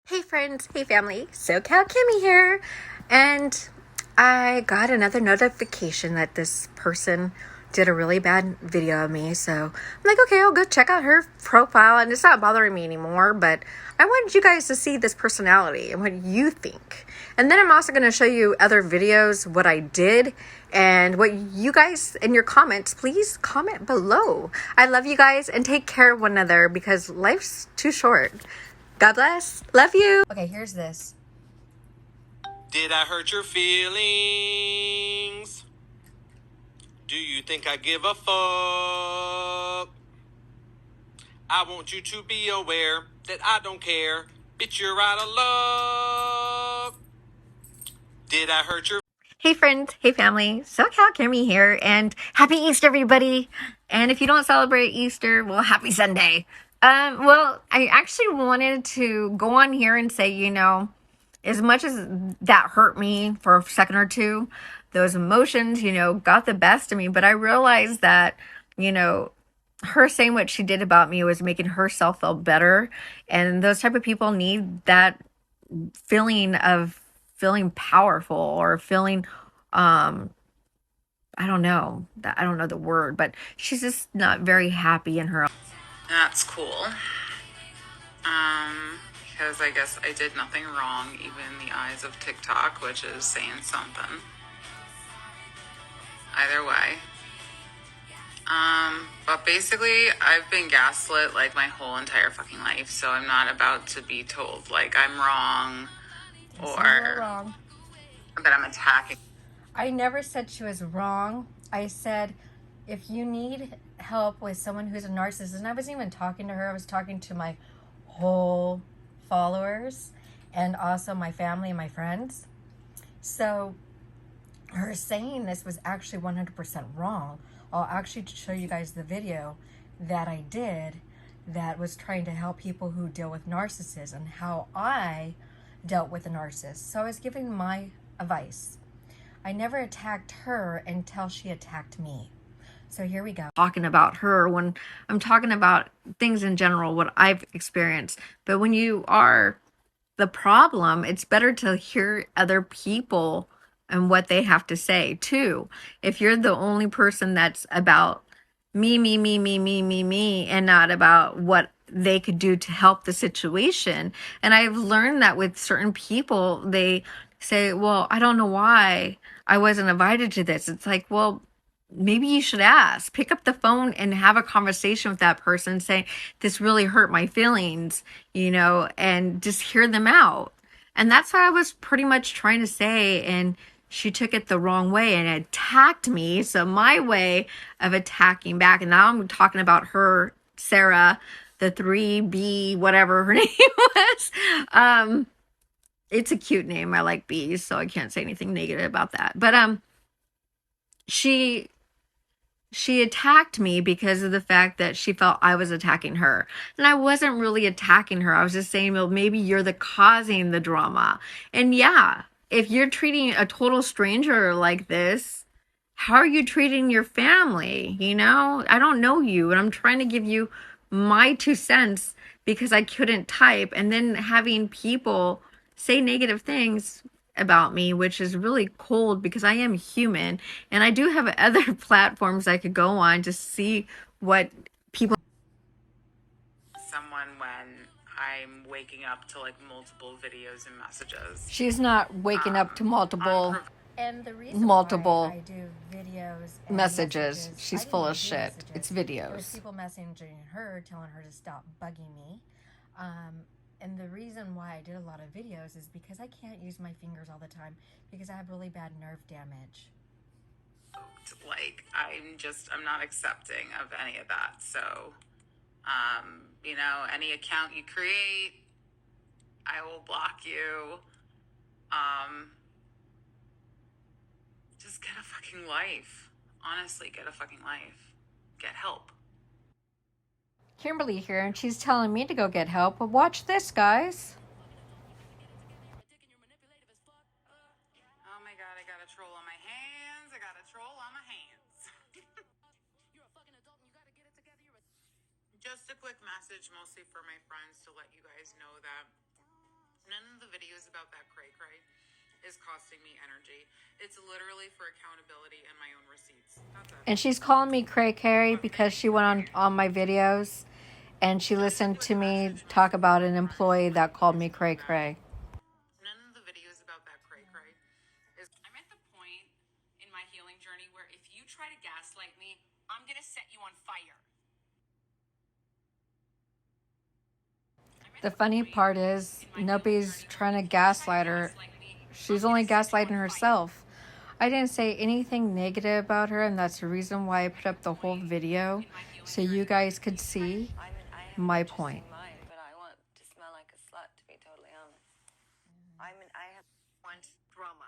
Hey friends, hey family, SoCal Kimmy here, and I got another notification that this person did a really bad video of me, so I'm like, okay, I'll go check out her profile, and it's not bothering me anymore, but I wanted you guys to see this personality and what you think. And then I'm also going to show you other videos, what I did, and what you guys in your comments, please comment below. I love you guys, and take care of one another because life's too short. God bless. Love you. Okay, here's this. Did I hurt your feelings? Do you think I give a fuck? I want you to be aware that I don't care. Bitch, you're out of luck. Did I hurt your... Hey friends, hey family, SoCal Kimmy here, and happy Easter everybody. And if you don't celebrate Easter, well, happy Sunday. Well, I actually wanted to go on here and say, as much as that hurt me for a second or two, those emotions, got the best of me, but I realized that, her saying what she did about me was making herself feel better, and those type of people need that feeling of feeling powerful or feeling I don't know the word, but she's just not very happy in her own. That's cool. Because I guess I did nothing wrong, even in the eyes of TikTok, which is saying something. Either way. But basically, I've been gaslit like my whole entire fucking life, so I'm not about to be told like I'm wrong or Wrong. that I'm attacking. I never said she was wrong. I said if you need help with someone who's a narcissist, and I wasn't even talking to her, I was talking to my whole followers and also my family and my friends. So her saying this was actually 100% wrong. I'll actually show you guys the video that I did that was trying to help people who deal with narcissists and how I dealt with a narcissist. So I was giving my advice. I never attacked her until she attacked me. So here we go. Talking about her when I'm talking about things in general, what I've experienced. But when you are the problem, it's better to hear other people and what they have to say too. If you're the only person that's about me, and not about what they could do to help the situation. And I've learned that with certain people, they say, well, I don't know why I wasn't invited to this. It's like, well, maybe you should ask. Pick up the phone and have a conversation with that person saying, this really hurt my feelings, and just hear them out. And that's what I was pretty much trying to say. And she took it the wrong way and attacked me. So my way of attacking back, and now I'm talking about her, Sarah, the 3B, whatever her name was. It's a cute name. I like bees, so I can't say anything negative about that. But she attacked me because of the fact that she felt I was attacking her. And I wasn't really attacking her. I was just saying, well, maybe you're the causing the drama. And yeah, if you're treating a total stranger like this, how are you treating your family? I don't know you, and I'm trying to give you my 2 cents because I couldn't type, and then having people say negative things about me, which is really cold because I am human, and I do have other platforms I could go on to see what people. Someone when I'm waking up to like multiple videos and messages. She's not waking up to multiple and the reason multiple I do videos and messages. She's full of shit. Messages. It's videos. There's people messaging her, telling her to stop bugging me. And the reason why I did a lot of videos is because I can't use my fingers all the time because I have really bad nerve damage. Like, I'm not accepting of any of that. So, any account you create, I will block you. Just get a fucking life. Honestly, get a fucking life. Get help. Kimberly here, and she's telling me to go get help. But watch this, guys. Oh my god, I got a troll on my hands. Just a quick message, mostly for my friends, to let you guys know that about that cray cray is costing me energy. It's literally for accountability and my own receipts. That's it. And she's calling me cray cray because she went on my videos and she listened to me talk about an employee that called me cray cray. None of the videos about that cray cray is. I'm at the point in my healing journey where if you try to gaslight me, I'm gonna set you on fire. The funny part is nobody's trying to gaslight her. She's only gaslighting herself. I didn't say anything negative about her, and that's the reason why I put up the whole video so you guys could see my point. But I want to smell like a slut, to be totally honest. I have drama.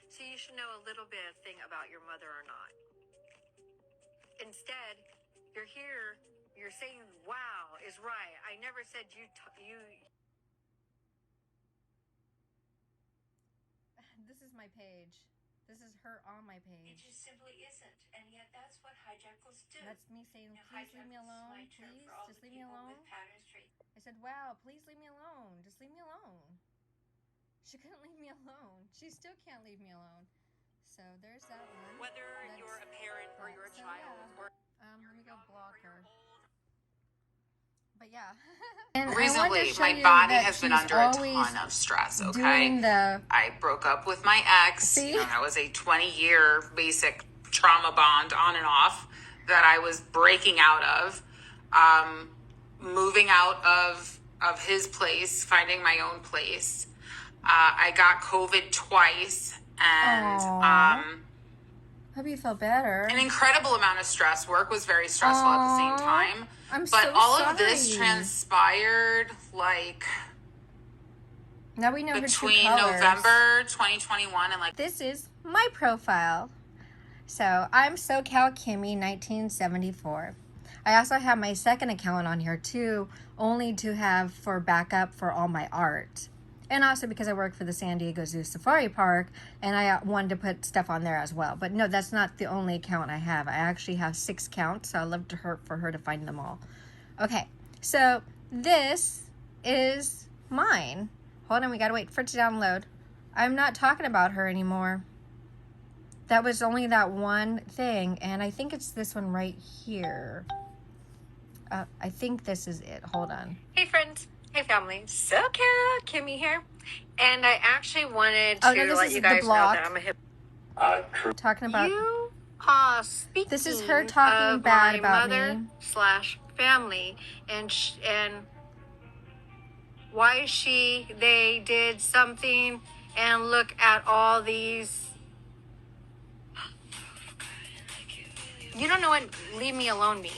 So you should know a little bit thing about your mother or not. Instead, you're here, you're saying, wow, is right. I never said you. This is my page. This is her on my page. It just simply isn't. And yet that's what hijackals do. That's me saying, please leave me alone. Please, just leave me alone. I said, wow, please leave me alone. Just leave me alone. She couldn't leave me alone. She still can't leave me alone. So there's that one. Whether you're a parent or you're a child. Let me go block her. But yeah. And Reasonably, my body has been under a ton of stress, okay? I broke up with my ex. You know, that was a 20-year basic trauma bond on and off that I was breaking out of. Moving out of his place, finding my own place. I got COVID twice, and hope you feel better. An incredible amount of stress. Work was very stressful at the same time. But all of this transpired like now we know between November 2021 and like this is my profile. So I'm SoCal Kimmy 1974. I also have my second account on here too, only to have for backup for all my art. And also because I work for the San Diego Zoo Safari Park, and I wanted to put stuff on there as well. But no, that's not the only account I have. I actually have 6 accounts, so I'd love for her to find them all. Okay, so this is mine. Hold on, we gotta wait for it to download. I'm not talking about her anymore. That was only that one thing, and I think it's this one right here. I think this is it. Hold on. Hey, friends. Hey, family. SoCal Kimmy here. And I actually wanted to let you guys know that I'm a hip. Talking about You speaking this is her talking bad about me / family and why they did something, and look at all these. You don't know what leave me alone means.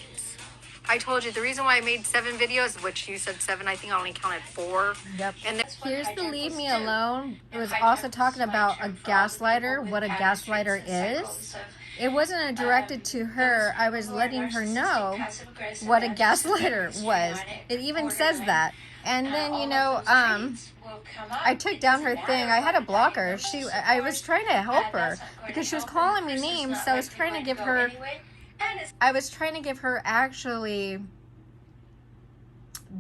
I told you the reason why I made 7 videos, which you said 7, I think I only counted 4. Yep. And here's the leave me alone. It was also talking about a gaslighter, what a gaslighter is. It wasn't directed to her. I was letting her know what a gaslighter was. It even says that. And then, you know, I took down her thing. I had to block her. I was trying to help her because she was calling me names. So I was trying to give her actually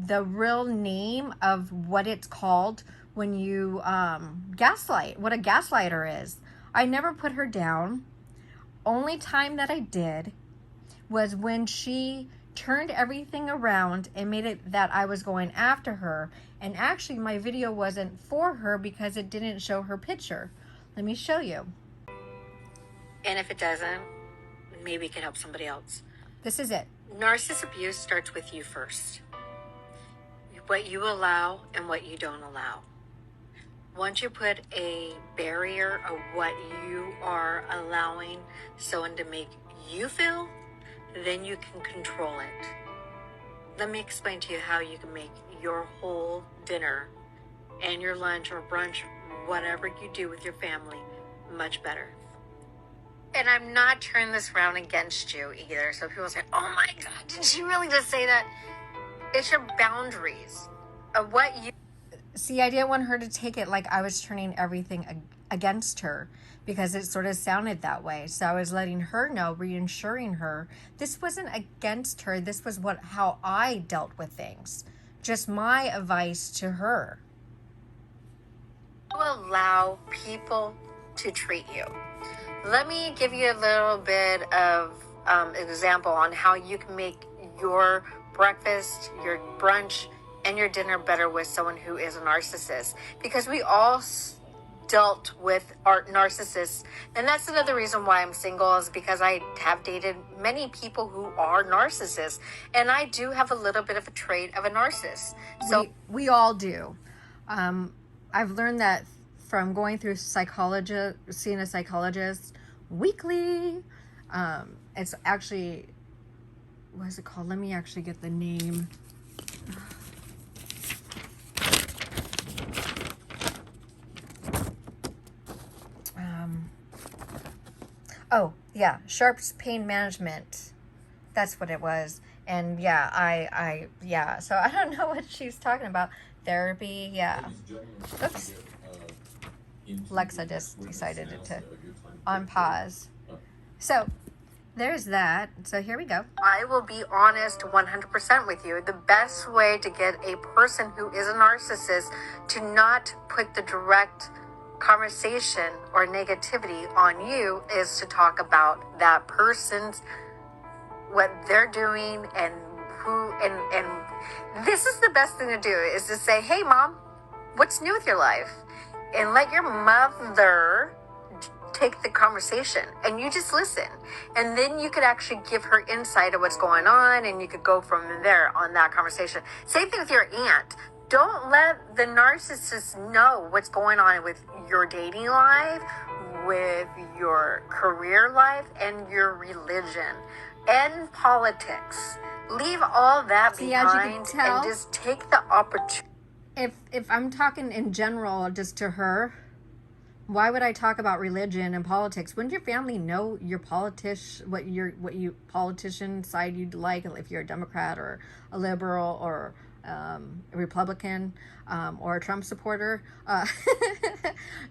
the real name of what it's called when you gaslight, what a gaslighter is. I never put her down. Only time that I did was when she turned everything around and made it that I was going after her. And actually my video wasn't for her because it didn't show her picture. Let me show you. And if it doesn't, maybe it can help somebody else. This is it. Narcissist abuse starts with you first. What you allow and what you don't allow. Once you put a barrier of what you are allowing someone to make you feel, then you can control it. Let me explain to you how you can make your whole dinner and your lunch or brunch, whatever you do with your family, much better. And I'm not turning this around against you either. So people say, oh my God, did she really just say that? It's your boundaries of what you... see, I didn't want her to take it like I was turning everything against her, because it sort of sounded that way. So I was letting her know, reassuring her, this wasn't against her. This was how I dealt with things. Just my advice to her. Allow people to treat you. Let me give you a little bit of example on how you can make your breakfast, your brunch, and your dinner better with someone who is a narcissist. Because we all dealt with our narcissists, and that's another reason why I'm single, is because I have dated many people who are narcissists, and I do have a little bit of a trait of a narcissist. So we all do. I've learned that from going through seeing a psychologist weekly. It's actually, what is it called? Let me actually get the name. Oh, yeah, Sharp's Pain Management. That's what it was. And yeah, yeah. So I don't know what she's talking about. Therapy, yeah. Oops. Alexa just decided to on pause. So there's that. So here we go. I will be honest 100% with you. The best way to get a person who is a narcissist to not put the direct conversation or negativity on you is to talk about that person's, what they're doing, and who, and this is the best thing to do, is to say, hey mom, what's new with your life? And let your mother take the conversation, and you just listen, and then you could actually give her insight of what's going on, and you could go from there on that conversation. Same thing with your aunt. Don't let the narcissist know what's going on with your dating life, with your career life, and your religion, and politics. Leave all that behind and just take the opportunity. If I'm talking in general just to her, why would I talk about religion and politics? Wouldn't your family know your what you politician side you'd like, if you're a Democrat or a liberal or a Republican or a Trump supporter?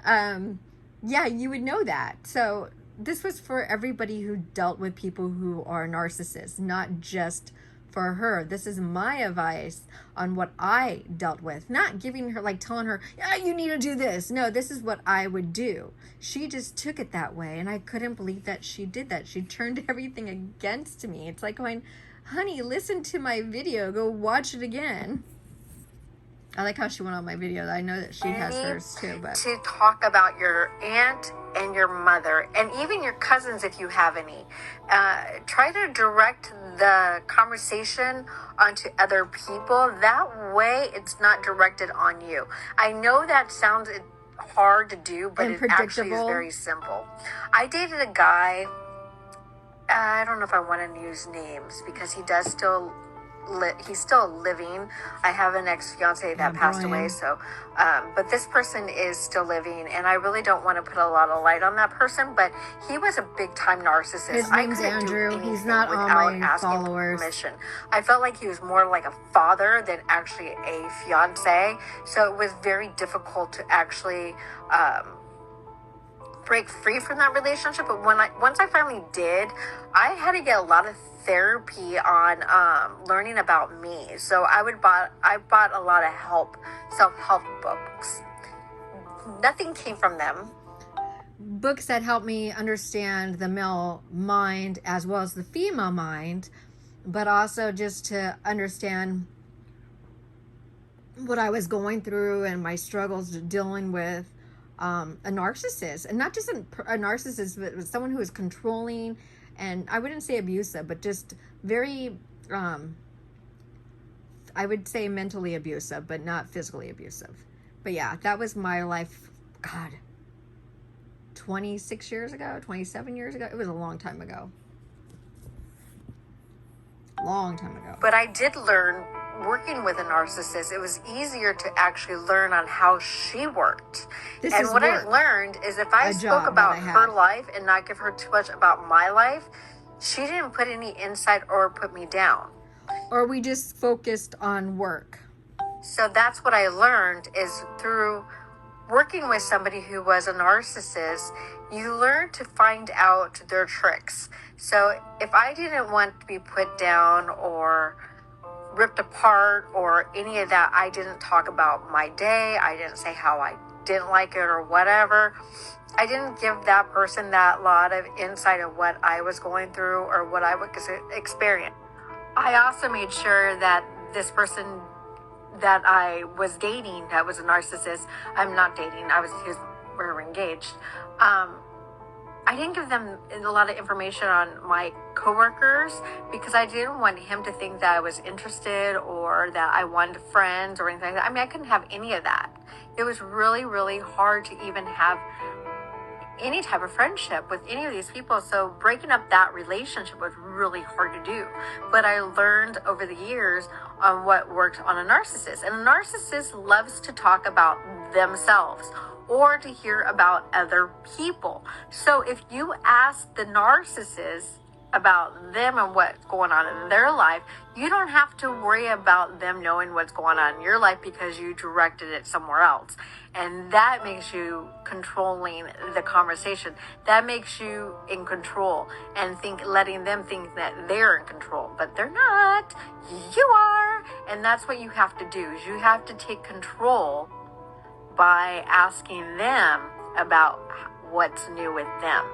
Yeah, you would know that. So this was for everybody who dealt with people who are narcissists, not just for her. This is my advice on what I dealt with, not giving her, like telling her, yeah, you need to do this. No, this is what I would do. She just took it that way, and I couldn't believe that she did that. She turned everything against me. It's like going, honey, listen to my video, go watch it again. I like how she went on my video. I know that she has hers too. But to talk about your aunt and your mother, and even your cousins if you have any. Try to direct the conversation onto other people. That way it's not directed on you. I know that sounds hard to do, but it actually is very simple. I dated a guy, I don't know if I want to use names because he does still he's still living. I have an ex-fiance that passed away, so but this person is still living, and I really don't want to put a lot of light on that person, but he was a big time narcissist. His name's Andrew. He's not on my followers. Permission. I felt like he was more like a father than actually a fiance, so it was very difficult to actually break free from that relationship. But once I finally did, I had to get a lot of therapy on learning about me. So I bought a lot of self-help books. Nothing came from them. Books that helped me understand the male mind as well as the female mind, but also just to understand what I was going through and my struggles dealing with a narcissist, and not just a narcissist, but someone who is controlling, and I wouldn't say abusive, but just very, I would say mentally abusive, but not physically abusive. But yeah, that was my life, God, 26 years ago, 27 years ago. It was a long time ago. Long time ago. But I did learn, working with a narcissist, it was easier to actually learn on how she worked. I learned is if I spoke about her life and not give her too much about my life, she didn't put any insight or put me down. Or we just focused on work. So that's what I learned is through working with somebody who was a narcissist, you learn to find out their tricks. So if I didn't want to be put down or ripped apart or any of that, I didn't talk about my day. I didn't say how I didn't like it or whatever. I didn't give that person that lot of insight of what I was going through or what I was experiencing. I also made sure that this person that I was dating, that was a narcissist, I'm not dating, we were engaged. I didn't give them a lot of information on my coworkers because I didn't want him to think that I was interested or that I wanted friends or anything like that. I mean, I couldn't have any of that. It was really, really hard to even have any type of friendship with any of these people. So breaking up that relationship was really hard to do. But I learned over the years on what worked on a narcissist. And a narcissist loves to talk about themselves or to hear about other people. So if you ask the narcissist about them and what's going on in their life, you don't have to worry about them knowing what's going on in your life because you directed it somewhere else. And that makes you controlling the conversation. That makes you in control and letting them think that they're in control, but they're not. You are. And that's what you have to do is you have to take control by asking them about what's new with them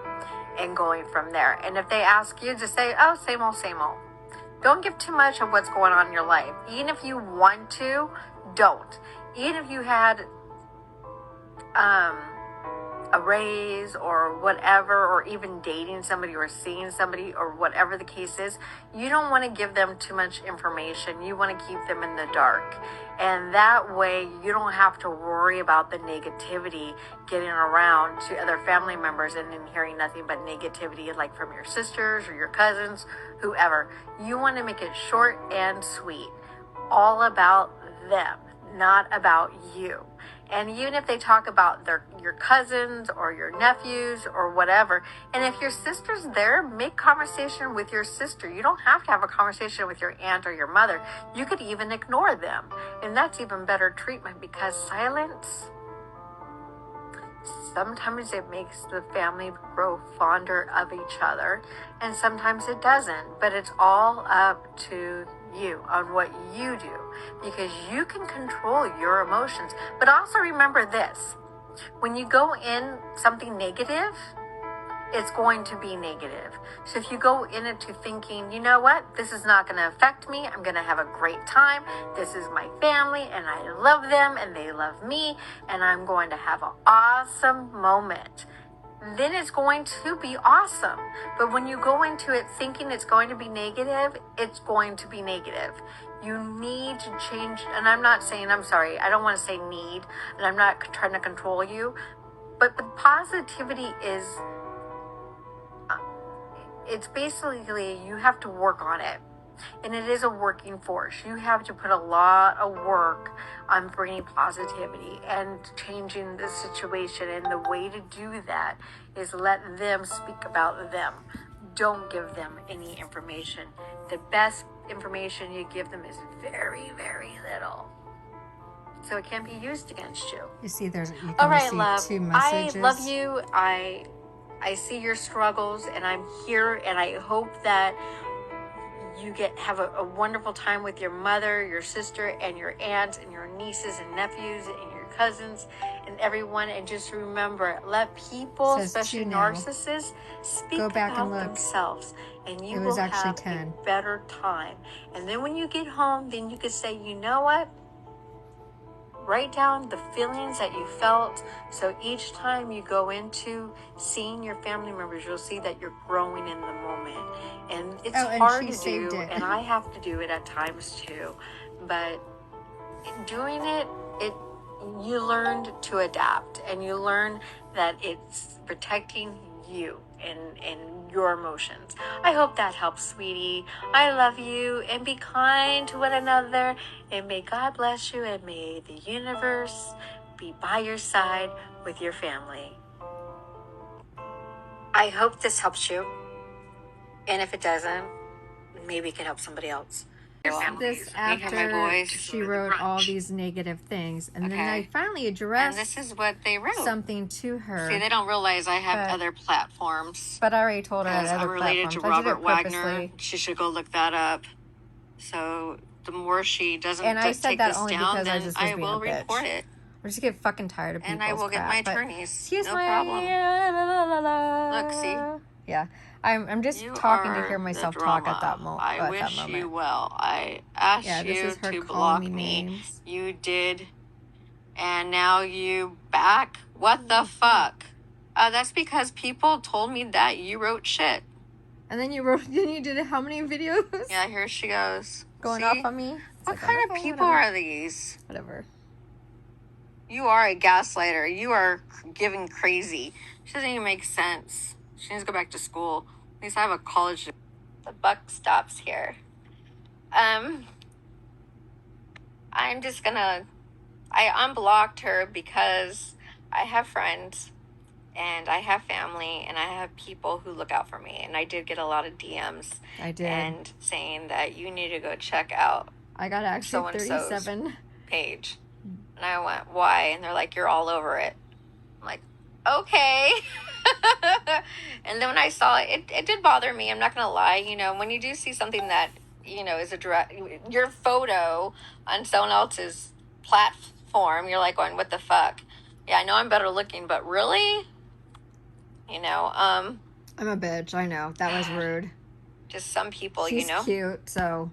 and going from there. And if they ask you, just say, oh, same old, same old. Don't give too much of what's going on in your life. Even if you want to, don't. Even if you had a raise or whatever, or even dating somebody or seeing somebody or whatever the case is, you don't want to give them too much information. You want to keep them in the dark. And that way you don't have to worry about the negativity getting around to other family members and then hearing nothing but negativity like from your sisters or your cousins, whoever. You want to make it short and sweet, all about them, not about you. And even if they talk about your cousins or your nephews or whatever, and if your sister's there, make conversation with your sister. You don't have to have a conversation with your aunt or your mother. You could even ignore them. And that's even better treatment because silence, sometimes it makes the family grow fonder of each other, and sometimes it doesn't. But it's all up to you on what you do because you can control your emotions. But also remember this, when you go in something negative, it's going to be negative. So if you go in it to thinking, you know what, this is not going to affect me, I'm going to have a great time, this is my family and I love them and they love me and I'm going to have an awesome moment, then it's going to be awesome. But when you go into it thinking it's going to be negative, it's going to be negative. You need to change, and I'm not saying, I'm sorry, I don't want to say need, and I'm not trying to control you, but the positivity is, it's basically you have to work on it. And it is a working force. You have to put a lot of work on bringing positivity and changing the situation. And the way to do that is let them speak about them. Don't give them any information. The best information you give them is very, very little. So it can't be used against you. You see, you can all right, see love. two messages. I love you. I see your struggles, and I'm here, and I hope that you have a wonderful time with your mother, your sister, and your aunts, and your nieces and nephews, and your cousins, and everyone. And just remember, let people, especially narcissists, speak about themselves, and you will have a better time. And then when you get home, then you could say, you know what? Write down the feelings that you felt. So each time you go into seeing your family members, you'll see that you're growing in the moment. And it's hard to do, and I have to do it at times too. But doing it, you learn to adapt, and you learn that it's protecting you and your emotions. I hope that helps, sweetie. I love you, and be kind to one another, and may God bless you, and may the universe be by your side with your family. I hope this helps you, and if it doesn't, maybe it can help somebody else. this after she wrote all these negative things, and then I finally addressed. And this is what they wrote. Something to her. See, they don't realize I have other platforms. But I already told her that I'm related to Robert Wagner. She should go look that up. So the more she doesn't take this down, then I will report it. I just get fucking tired of people's And I will get my crap, attorneys. No problem. Look, see? Yeah. I'm just talking to hear myself talk at that moment. I wish you well. I asked you to block me. You did. And now you back? What the fuck? That's because people told me that you wrote shit. And then you did how many videos? Yeah, here she goes. Going off on me? What kind of people are these? Whatever. You are a gaslighter. You are giving crazy. She doesn't even make sense. She needs to go back to school. At least I have a college. The buck stops here. I'm just gonna... I unblocked her because I have friends and I have family and I have people who look out for me. And I did get a lot of DMs. I did. And saying that you need to go check out I got actually 37 page. And I went, why? And they're like, you're all over it. I'm like, okay. And then when I saw it, it did bother me. I'm not going to lie. You know, when you do see something that, you know, is your photo on someone else's platform, you're like going, what the fuck? Yeah, I know I'm better looking, but really? You know, I'm a bitch. I know. That was rude. Just some people, She's you know. Cute, so...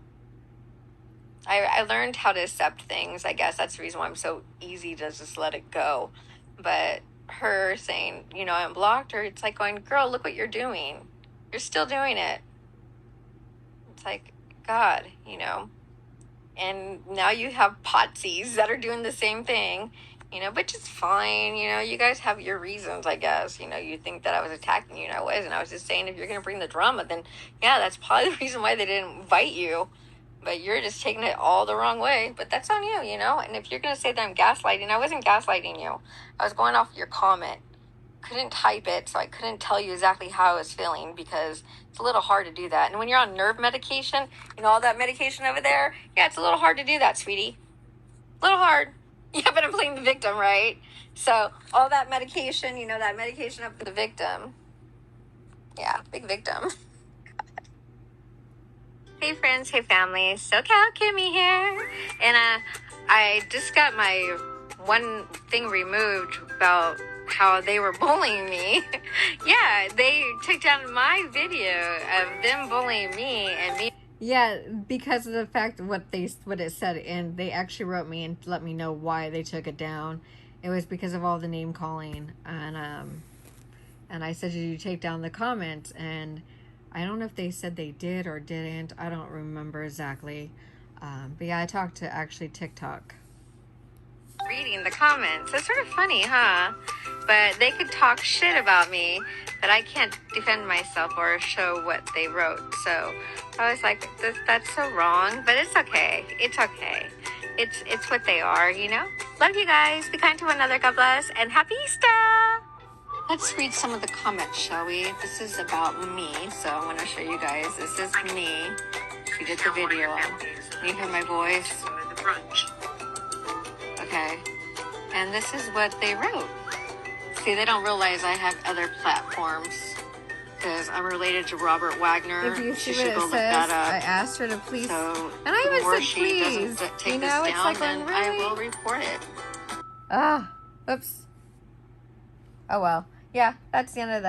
I learned how to accept things. I guess that's the reason why I'm so easy to just let it go. But her saying, you know, I unblocked her, it's like going, girl, look what you're doing. You're still doing it. It's like, God, you know. And now you have potsies that are doing the same thing, you know, which is fine. You know, you guys have your reasons, I guess. You know, you think that I was attacking you, and I wasn't. I was just saying, if you're going to bring the drama, then, yeah, that's probably the reason why they didn't invite you. But you're just taking it all the wrong way. But that's on you, you know? And if you're going to say that I'm gaslighting, I wasn't gaslighting you. I was going off your comment. Couldn't type it, so I couldn't tell you exactly how I was feeling because it's a little hard to do that. And when you're on nerve medication, you know, all that medication over there, yeah, it's a little hard to do that, sweetie. A little hard. Yeah, but I'm playing the victim, right? So all that medication, you know, that medication up for the victim. Yeah, big victim. Hey friends, hey family, SoCal Kimmy here, and I just got my one thing removed about how they were bullying me. Yeah, they took down my video of them bullying me and me. Yeah, because of the fact of what it said, and they actually wrote me and let me know why they took it down. It was because of all the name calling, and I said, did you take down the comments? And I don't know if they said they did or didn't. I don't remember exactly. But yeah, I talked to actually TikTok. Reading the comments. It's sort of funny, huh? But they could talk shit about me, but I can't defend myself or show what they wrote. So I was like, that's so wrong. But it's okay. It's okay. It's what they are, you know? Love you guys. Be kind to one another. God bless. And happy Easter! Let's read some of the comments, shall we? This is about me, so I want to show you guys. This is me. She did the video. You hear my voice? Okay. And this is what they wrote. See, they don't realize I have other platforms because I'm related to Robert Wagner. If you see she what should go it look says, that up. I asked her to please. So and I even said please. Take you know, this it's down, like then really? I will report it. Ah, oops. Oh well. Yeah, that's the end of that.